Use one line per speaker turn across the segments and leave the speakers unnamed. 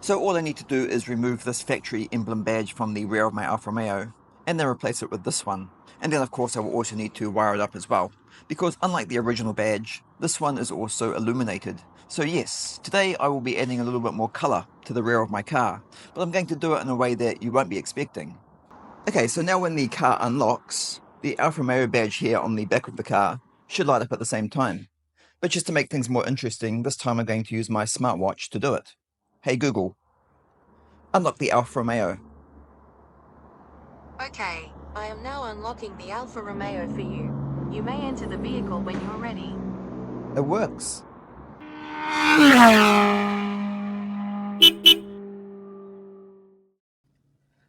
So all I need to do is remove this factory emblem badge from the rear of my Alfa Romeo and then replace it with this one. And then of course I will also need to wire it up as well, because unlike the original badge, this one is also illuminated. So yes, today I will be adding a little bit more colour to the rear of my car, but I'm going to do it in a way that you won't be expecting. Okay, so now when the car unlocks, the Alfa Romeo badge here on the back of the car should light up at the same time. But just to make things more interesting, this time I'm going to use my smartwatch to do it. Hey Google, unlock the Alfa Romeo.
Okay, I am now unlocking the Alfa Romeo for you. You may enter the vehicle when you're ready.
It works.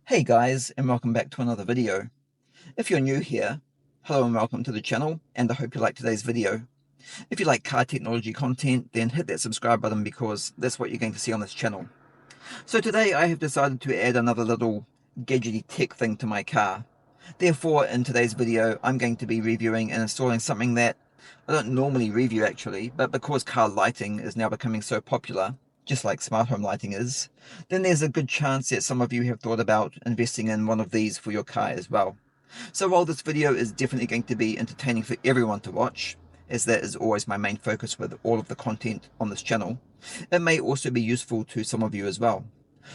Hey guys, and welcome back to another video. If you're new here, hello and welcome to the channel, and I hope you like today's video. If you like car technology content, then hit that subscribe button because that's what you're going to see on this channel. So today I have decided to add another little gadgety tech thing to my car. Therefore, in today's video, I'm going to be reviewing and installing something that I don't normally review actually, but because car lighting is now becoming so popular, just like smart home lighting is, then there's a good chance that some of you have thought about investing in one of these for your car as well. So while this video is definitely going to be entertaining for everyone to watch, as that is always my main focus with all of the content on this channel, it may also be useful to some of you as well.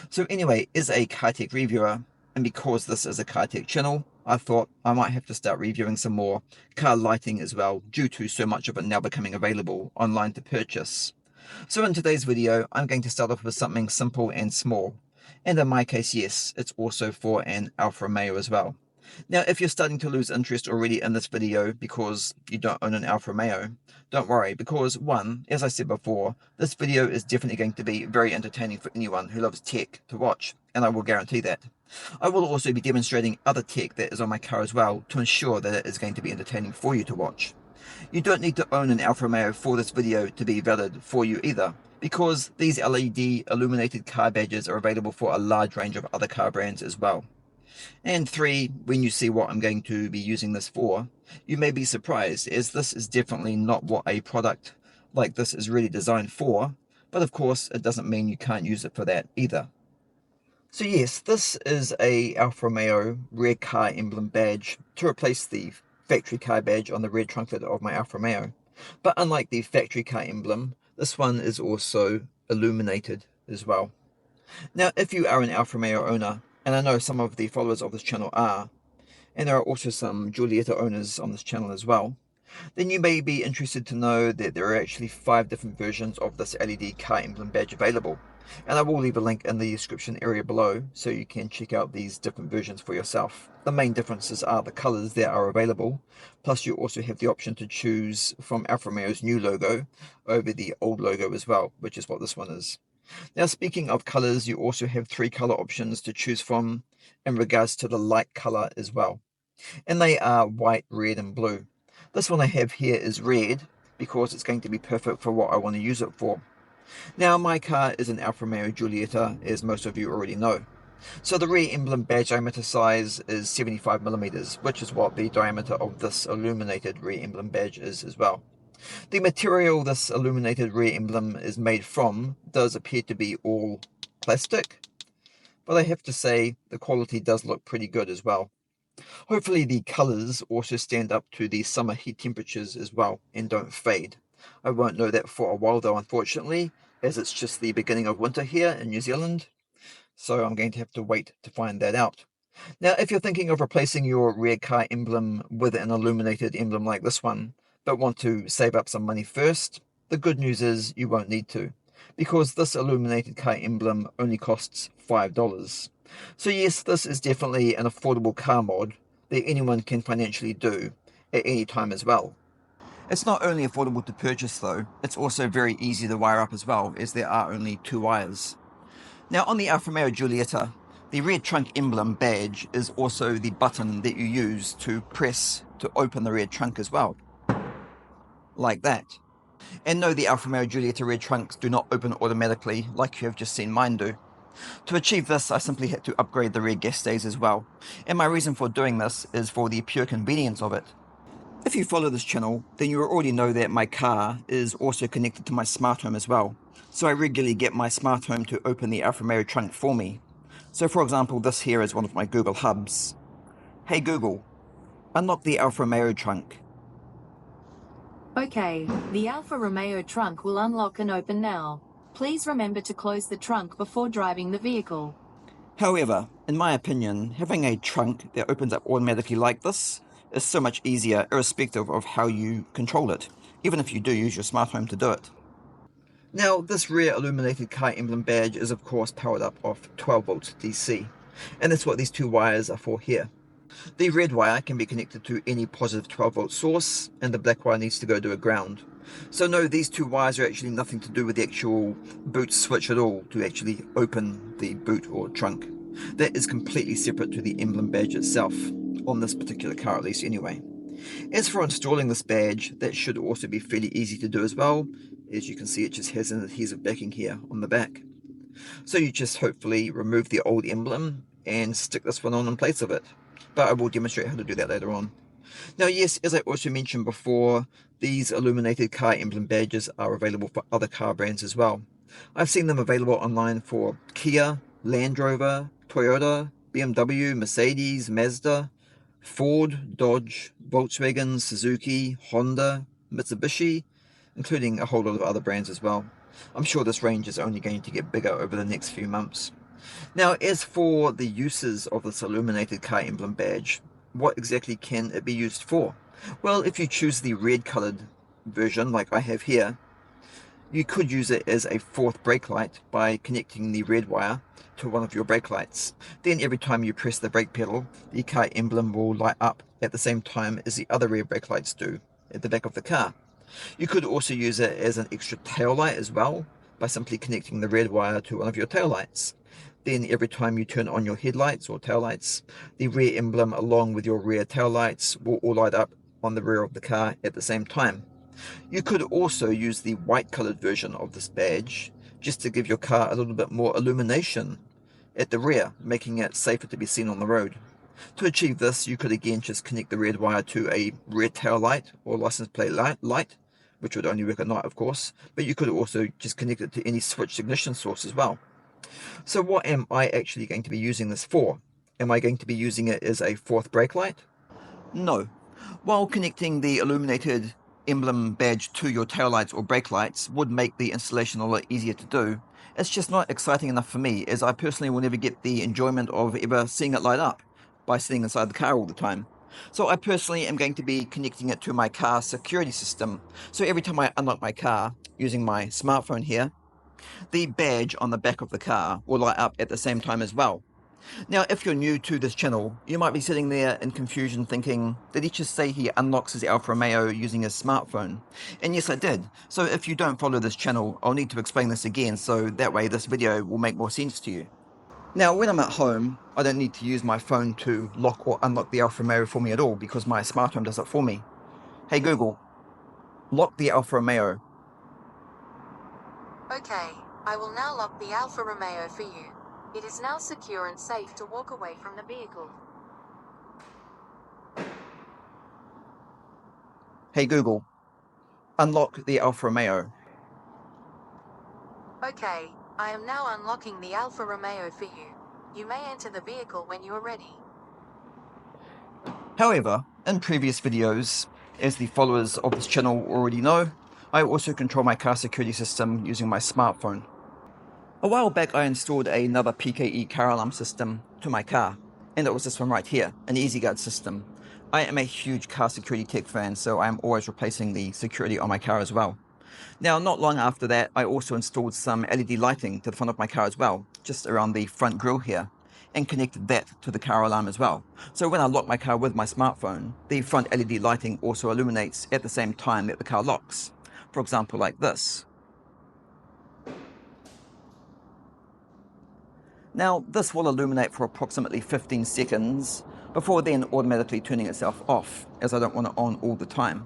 So anyway, as a car tech reviewer, and because this is a car tech channel, I thought I might have to start reviewing some more car lighting as well, due to so much of it now becoming available online to purchase. So in today's video, I'm going to start off with something simple and small. And in my case, yes, it's also for an Alfa Romeo as well. Now, if you're starting to lose interest already in this video because you don't own an Alfa Romeo, don't worry, because one, as I said before, this video is definitely going to be very entertaining for anyone who loves tech to watch, and I will guarantee that. I will also be demonstrating other tech that is on my car as well to ensure that it is going to be entertaining for you to watch. You don't need to own an Alfa Romeo for this video to be valid for you either, because these LED illuminated car badges are available for a large range of other car brands as well. And three, when you see what I'm going to be using this for, you may be surprised, as this is definitely not what a product like this is really designed for, but of course it doesn't mean you can't use it for that either. So yes, this is a Alfa Romeo rear car emblem badge to replace the factory car badge on the rear trunklet of my Alfa Romeo. But unlike the factory car emblem, this one is also illuminated as well. Now, if you are an Alfa Romeo owner, and I know some of the followers of this channel are, and there are also some Giulietta owners on this channel as well, then you may be interested to know that there are actually 5 different versions of this LED car emblem badge available. And I will leave a link in the description area below so you can check out these different versions for yourself. The main differences are the colors that are available, plus you also have the option to choose from Alfa Romeo's new logo over the old logo as well, which is what this one is. Now, speaking of colors, you also have 3 color options to choose from in regards to the light color as well. And they are white, red, and blue. This one I have here is red because it's going to be perfect for what I want to use it for. Now, my car is an Alfa Romeo Giulietta, as most of you already know. So the rear emblem badge diameter size is 75mm, which is what the diameter of this illuminated rear emblem badge is as well. The material this illuminated rear emblem is made from does appear to be all plastic, but I have to say the quality does look pretty good as well. Hopefully the colors also stand up to the summer heat temperatures as well and don't fade. I won't know that for a while though, unfortunately, as it's just the beginning of winter here in New Zealand, so I'm going to have to wait to find that out. Now, if you're thinking of replacing your rear car emblem with an illuminated emblem like this one, but want to save up some money first, the good news is you won't need to, because this illuminated car emblem only costs $5. So yes, this is definitely an affordable car mod that anyone can financially do at any time as well. It's not only affordable to purchase though, it's also very easy to wire up as well, as there are only 2 wires. Now, on the Alfa Romeo Giulietta, the rear trunk emblem badge is also the button that you use to press to open the rear trunk as well, like that. And no, the Alfa Romeo Giulietta rear trunks do not open automatically like you have just seen mine do. To achieve this, I simply had to upgrade the rear gas stays as well, and my reason for doing this is for the pure convenience of it. If you follow this channel, then you already know that my car is also connected to my smart home as well, So I regularly get my smart home to open the Alfa Romeo trunk for me. So for example, this here is one of my Google hubs. Hey Google, unlock the Alfa Romeo trunk.
Okay, the Alfa Romeo trunk will unlock and open now. Please remember to close the trunk before driving the vehicle.
However, in my opinion, having a trunk that opens up automatically like this is so much easier irrespective of how you control it, even if you do use your smart home to do it. Now, this rear illuminated car emblem badge is of course powered up off 12 volts DC, and that's what these two wires are for here. The red wire can be connected to any positive 12 volt source, and the black wire needs to go to a ground. So no, these two wires are actually nothing to do with the actual boot switch at all to actually open the boot or trunk. That is completely separate to the emblem badge itself, on this particular car at least anyway. As for installing this badge, that should also be fairly easy to do as well. As you can see, it just has an adhesive backing here on the back. So you just hopefully remove the old emblem and stick this one on in place of it. But I will demonstrate how to do that later on. Now yes, as I also mentioned before, these illuminated car emblem badges are available for other car brands as well. I've seen them available online for Kia, Land Rover, Toyota, BMW, Mercedes, Mazda, Ford, Dodge, Volkswagen, Suzuki, Honda, Mitsubishi, including a whole lot of other brands as well. I'm sure this range is only going to get bigger over the next few months. Now, as for the uses of this illuminated car emblem badge, what exactly can it be used for? Well, if you choose the red colored version like I have here, you could use it as a fourth brake light by connecting the red wire to one of your brake lights. Then every time you press the brake pedal, the car emblem will light up at the same time as the other rear brake lights do at the back of the car. You could also use it as an extra tail light as well by simply connecting the red wire to one of your tail lights. Then every time you turn on your headlights or tail lights, the rear emblem along with your rear tail lights will all light up on the rear of the car at the same time. You could also use the white colored version of this badge just to give your car a little bit more illumination at the rear, making it safer to be seen on the road. To achieve this, you could again just connect the red wire to a rear tail light or license plate light, which would only work at night of course, but you could also just connect it to any switched ignition source as well. So what am I actually going to be using this for? Am I going to be using it as a fourth brake light? No. While connecting the illuminated emblem badge to your taillights or brake lights would make the installation a lot easier to do, it's just not exciting enough for me, as I personally will never get the enjoyment of ever seeing it light up by sitting inside the car all the time. So I personally am going to be connecting it to my car security system. So every time I unlock my car using my smartphone here, the badge on the back of the car will light up at the same time as well. Now, if you're new to this channel, you might be sitting there in confusion thinking, did he just say he unlocks his Alfa Romeo using his smartphone? And yes, I did. So if you don't follow this channel, I'll need to explain this again, so that way this video will make more sense to you. Now, when I'm at home, I don't need to use my phone to lock or unlock the Alfa Romeo for me at all, because my smart home does it for me. Hey Google, lock the Alfa Romeo.
Okay, I will now lock the Alfa Romeo for you. It is now secure and safe to walk away from the vehicle.
Hey Google, unlock the Alfa Romeo.
Okay, I am now unlocking the Alfa Romeo for you. You may enter the vehicle when you are ready.
However, in previous videos, as the followers of this channel already know, I also control my car security system using my smartphone. A while back I installed another PKE car alarm system to my car, and it was this one right here, an EasyGuard system. I am a huge car security tech fan, so I am always replacing the security on my car as well. Now, not long after that, I also installed some LED lighting to the front of my car as well, just around the front grille here, and connected that to the car alarm as well. So when I lock my car with my smartphone, the front LED lighting also illuminates at the same time that the car locks. For example, like this. Now, this will illuminate for approximately 15 seconds, before then automatically turning itself off, as I don't want it on all the time.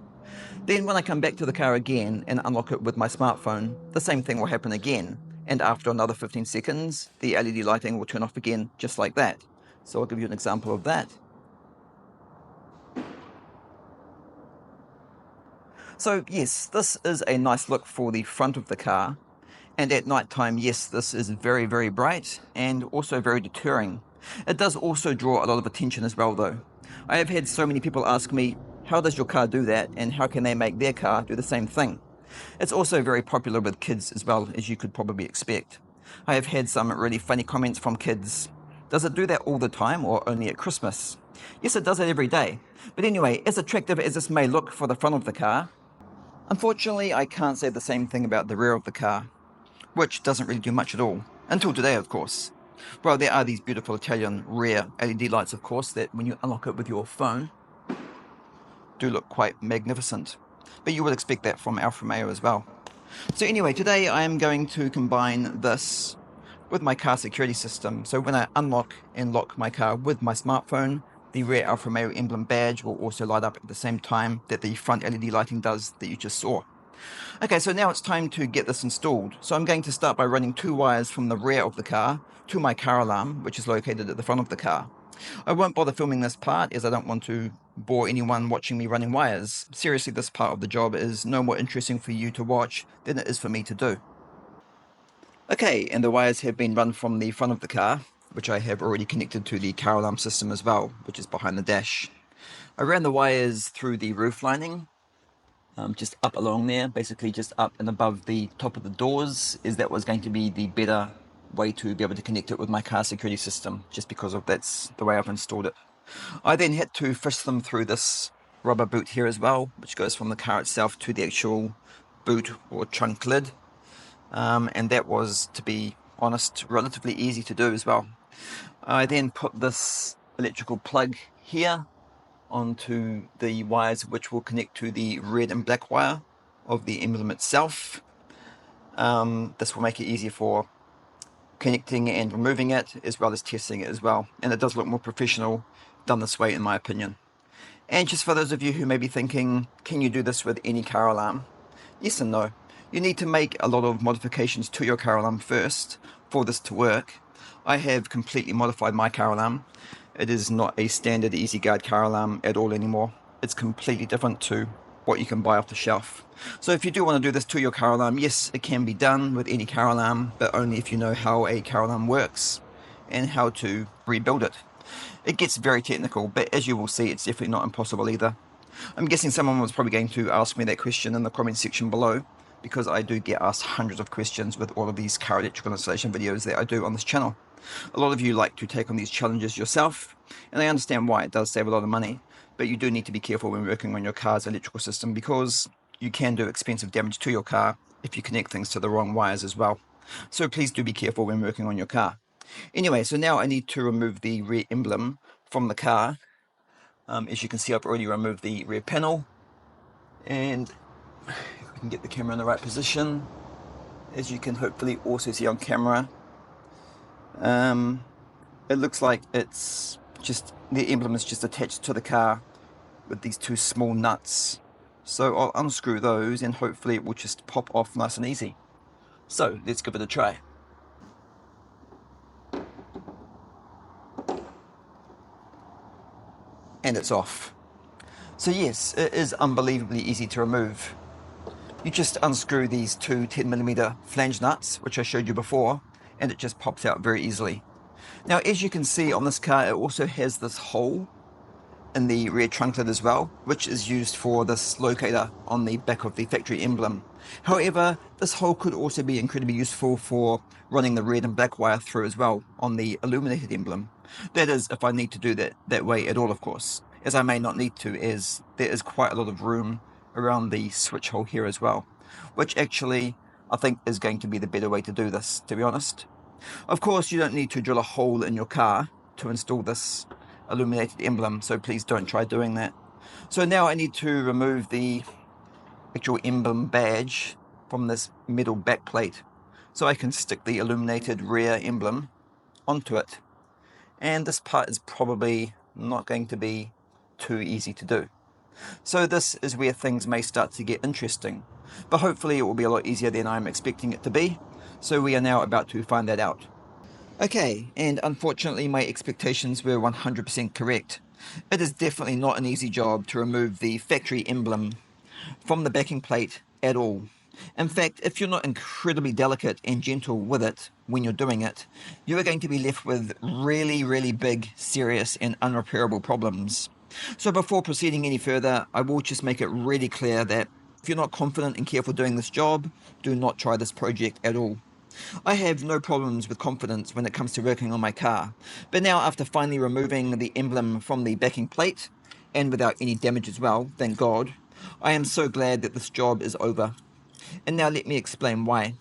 Then when I come back to the car again and unlock it with my smartphone, the same thing will happen again, and after another 15 seconds, the LED lighting will turn off again, just like that. So I'll give you an example of that. So yes, this is a nice look for the front of the car, And at night time, yes, this is very, very bright and also very deterring. It does also draw a lot of attention as well though. I have had so many people ask me, how does your car do that and how can they make their car do the same thing? It's also very popular with kids as well, as you could probably expect. I have had some really funny comments from kids. Does it do that all the time or only at Christmas? Yes, it does it every day. But anyway, as attractive as this may look for the front of the car, unfortunately I can't say the same thing about the rear of the car, which doesn't really do much at all. Until today, of course. Well, there are these beautiful Italian rear LED lights, of course, that when you unlock it with your phone, do look quite magnificent. But you would expect that from Alfa Romeo as well. So anyway, today I am going to combine this with my car security system. So when I unlock and lock my car with my smartphone, the rear Alfa Romeo emblem badge will also light up at the same time that the front LED lighting does that you just saw. Okay, so now it's time to get this installed. So I'm going to start by running 2 wires from the rear of the car to my car alarm, which is located at the front of the car. I won't bother filming this part as I don't want to bore anyone watching me running wires. Seriously, this part of the job is no more interesting for you to watch than it is for me to do. Okay, and the wires have been run from the front of the car, which I have already connected to the car alarm system as well, which is behind the dash. I ran the wires through the roof lining, just up along there, basically just up and above the top of the doors, as that was going to be the better way to be able to connect it with my car security system, just because of that's the way I've installed it. I then had to fish them through this rubber boot here as well, which goes from the car itself to the actual boot or trunk lid. And that was, to be honest, relatively easy to do as well. I then put this electrical plug here onto the wires which will connect to the red and black wire of the emblem itself. This will make it easier for connecting and removing it, as well as testing it as well, and it does look more professional done this way in my opinion. And just for those of you who may be thinking, can you do this with any car alarm? Yes and no. You need to make a lot of modifications to your car alarm first for this to work. I have completely modified my car alarm. It is not a standard EasyGuard car alarm at all anymore. It's completely different to what you can buy off the shelf. So if you do want to do this to your car alarm, yes, it can be done with any car alarm, but only if you know how a car alarm works and how to rebuild it. It gets very technical, but as you will see, it's definitely not impossible either. I'm guessing someone was probably going to ask me that question in the comment section below, because I do get asked hundreds of questions with all of these car electrical installation videos that I do on this channel. A lot of you like to take on these challenges yourself, and I understand why. It does save a lot of money, but you do need to be careful when working on your car's electrical system, because you can do expensive damage to your car if you connect things to the wrong wires as well. So please do be careful when working on your car. Anyway, so now I need to remove the rear emblem from the car. As you can see, I've already removed the rear panel, and if we can get the camera in the right position, as you can hopefully also see on camera, it looks like it's just, the emblem is just attached to the car with these 2 small nuts. So I'll unscrew those and hopefully it will just pop off nice and easy. So let's give it a try. And it's off. So yes, it is unbelievably easy to remove. You just unscrew these 2 10mm flange nuts, which I showed you before, and it just pops out very easily. Now, as you can see on this car, it also has this hole in the rear trunk lid as well, which is used for this locator on the back of the factory emblem. However, this hole could also be incredibly useful for running the red and black wire through as well on the illuminated emblem. That is, if I need to do that way at all, of course, as I may not need to, as there is quite a lot of room around the switch hole here as well, which actually I think is going to be the better way to do this, to be honest. Of course, you don't need to drill a hole in your car to install this illuminated emblem, so please don't try doing that. So now I need to remove the actual emblem badge from this metal backplate so I can stick the illuminated rear emblem onto it. And this part is probably not going to be too easy to do. So this is where things may start to get interesting, but hopefully it will be a lot easier than I'm expecting it to be. So we are now about to find that out. Okay, and unfortunately my expectations were 100% correct. It is definitely not an easy job to remove the factory emblem from the backing plate at all. In fact, if you're not incredibly delicate and gentle with it when you're doing it, you are going to be left with really big, serious and unrepairable problems. So before proceeding any further, I will just make it really clear that if you're not confident and careful doing this job, do not try this project at all. I have no problems with confidence when it comes to working on my car, but now after finally removing the emblem from the backing plate, and without any damage as well, thank God, I am so glad that this job is over. And now let me explain why.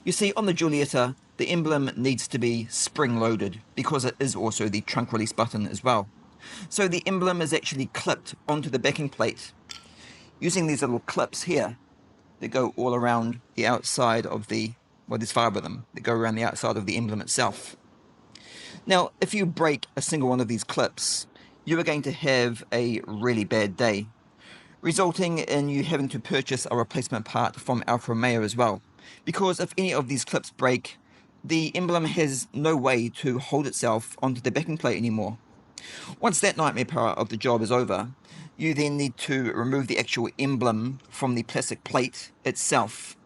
You see, on the Giulietta, the emblem needs to be spring-loaded because it is also the trunk release button as well. So the emblem is actually clipped onto the backing plate using these little clips here that go all around the outside of the, well, there's 5 of them that go around the outside of the emblem itself. Now, if you break a single one of these clips, you are going to have a really bad day, resulting in you having to purchase a replacement part from Alfa Romeo as well. Because if any of these clips break, the emblem has no way to hold itself onto the backing plate anymore. Once that nightmare part of the job is over, you then need to remove the actual emblem from the plastic plate itself.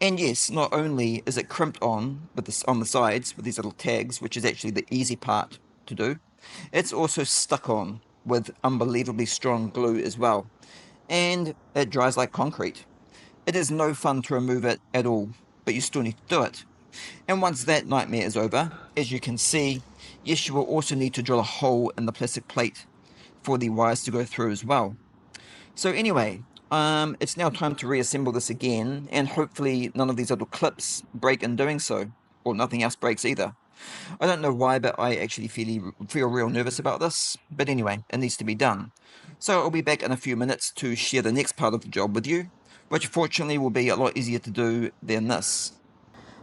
And yes, not only is it crimped on with this on the sides with these little tags, which is actually the easy part to do, it's also stuck on with unbelievably strong glue as well. And it dries like concrete. It is no fun to remove it at all, but you still need to do it. And once that nightmare is over, as you can see, yes, you will also need to drill a hole in the plastic plate for the wires to go through as well. So anyway, it's now time to reassemble this again, and hopefully none of these little clips break in doing so, or nothing else breaks either. I don't know why, but I actually feel real nervous about this, but anyway, it needs to be done. So I'll be back in a few minutes to share the next part of the job with you, which fortunately will be a lot easier to do than this.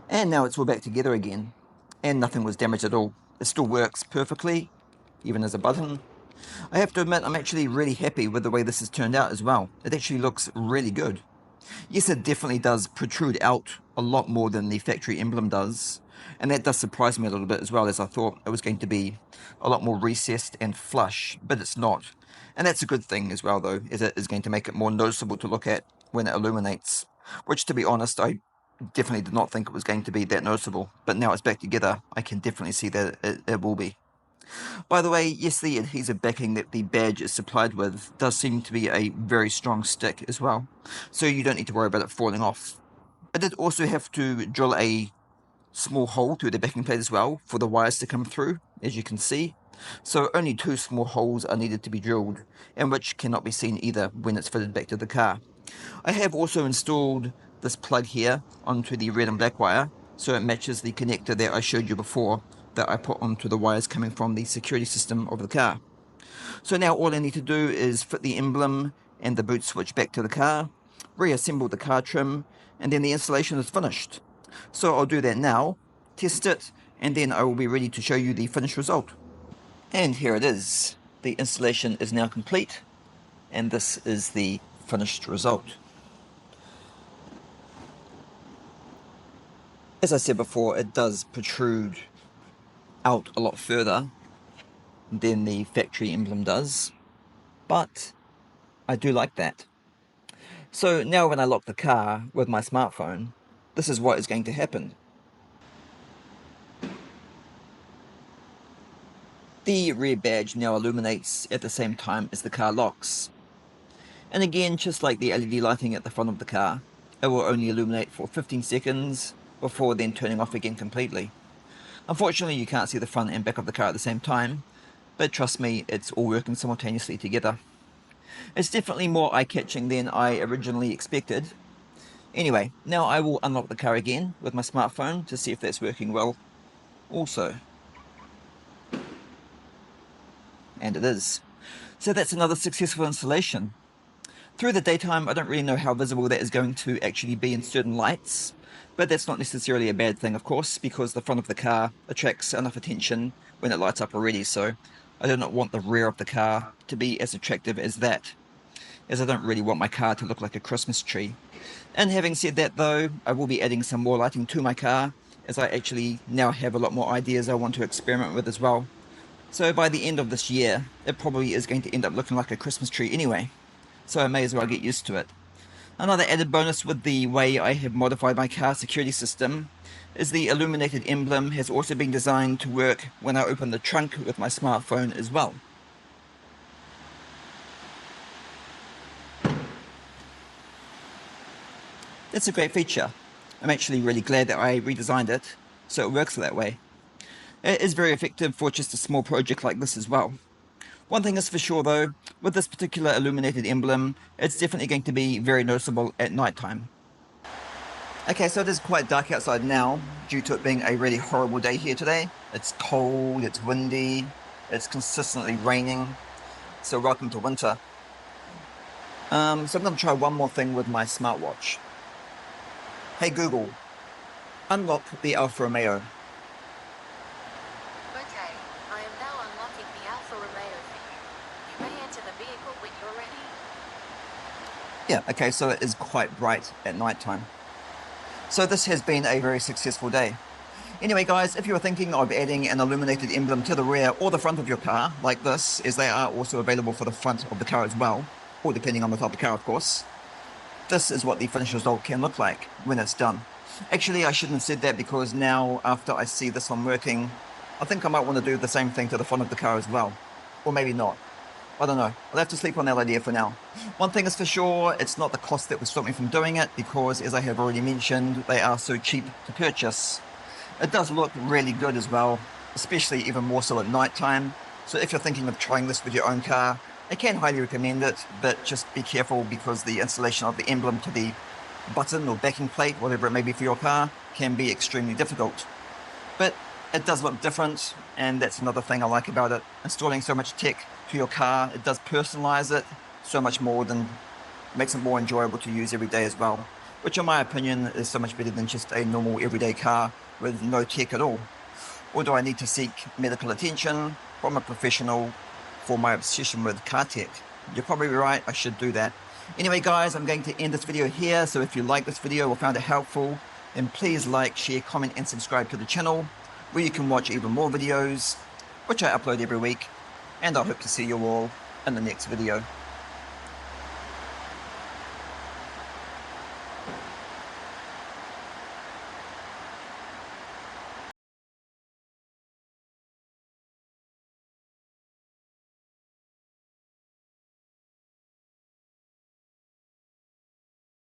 And now it's all back together again, and nothing was damaged at all. It still works perfectly, even as a button. I have to admit, I'm actually really happy with the way this has turned out as well. It actually looks really good. Yes, it definitely does protrude out a lot more than the factory emblem does, and that does surprise me a little bit as well, as I thought it was going to be a lot more recessed and flush, but it's not. And that's a good thing as well, though, as it is going to make it more noticeable to look at when it illuminates, which, to be honest, I definitely did not think it was going to be that noticeable, but now it's back together, I can definitely see that it will be. By the way, yes, the adhesive backing that the badge is supplied with does seem to be a very strong stick as well, so you don't need to worry about it falling off. I did also have to drill a small hole through the backing plate as well for the wires to come through, as you can see. So only 2 small holes are needed to be drilled, and which cannot be seen either when it's fitted back to the car. I have also installed this plug here onto the red and black wire, so it matches the connector that I showed you before that I put onto the wires coming from the security system of the car. So now all I need to do is fit the emblem and the boot switch back to the car, reassemble the car trim, and then the installation is finished. So I'll do that now, test it, and then I will be ready to show you the finished result. And here it is. The installation is now complete, and this is the finished result. As I said before, it does protrude out a lot further than the factory emblem does, but I do like that. So now when I lock the car with my smartphone, this is what is going to happen. The rear badge now illuminates at the same time as the car locks. And again, just like the LED lighting at the front of the car, it will only illuminate for 15 seconds before then turning off again completely. Unfortunately, you can't see the front and back of the car at the same time, but trust me, it's all working simultaneously together. It's definitely more eye-catching than I originally expected. Anyway, now I will unlock the car again with my smartphone to see if that's working well also. And it is. So that's another successful installation. Through the daytime, I don't really know how visible that is going to actually be in certain lights, but that's not necessarily a bad thing, of course, because the front of the car attracts enough attention when it lights up already, so I do not want the rear of the car to be as attractive as that, as I don't really want my car to look like a Christmas tree. And having said that though, I will be adding some more lighting to my car, as I actually now have a lot more ideas I want to experiment with as well. So by the end of this year, it probably is going to end up looking like a Christmas tree anyway, so I may as well get used to it. Another added bonus with the way I have modified my car security system is the Illuminated emblem has also been designed to work when I open the trunk with my smartphone as well. That's a great feature. I'm actually really glad that I redesigned it so it works that way. It is very effective for just a small project like this as well. One thing is for sure though, with this particular Illuminated emblem, it's definitely going to be very noticeable at night time. Okay, so it is quite dark outside now, due to it being a really horrible day here today. It's cold, it's windy, it's consistently raining, so welcome to winter. So I'm going to try one more thing with my smartwatch. Hey Google, unlock the Alfa Romeo.
Okay, I am now unlocking the Alfa Romeo for you. You may enter the vehicle when you're ready.
Yeah, okay, so it is quite bright at night time. So this has been a very successful day. Anyway guys, if you were thinking of adding an illuminated emblem to the rear or the front of your car, like this, as they are also available for the front of the car as well, or depending on the type of car of course, this is what the finished result can look like when it's done. Actually, I shouldn't have said that because now, after I see this one working, I think I might want to do the same thing to the front of the car as well. Or maybe not. I don't know. I'll have to sleep on that idea for now. One thing is for sure, it's not the cost that will stop me from doing it because, as I have already mentioned, they are so cheap to purchase. It does look really good as well, especially even more so at night time. So if you're thinking of trying this with your own car, I can highly recommend it, but just be careful because the installation of the emblem to the button or backing plate, whatever it may be for your car, can be extremely difficult. But it does look different, and that's another thing I like about it. Installing so much tech to your car, it does personalize it so much more than makes it more enjoyable to use every day as well, which in my opinion is so much better than just a normal everyday car with no tech at all. Or do I need to seek medical attention from a professional for my obsession with car tech? You're probably right, I should do that. Anyway guys, I'm going to end this video here, so if you like this video or found it helpful, then please like, share, comment and subscribe to the channel, where you can watch even more videos, which I upload every week, and I hope to see you all in the next video.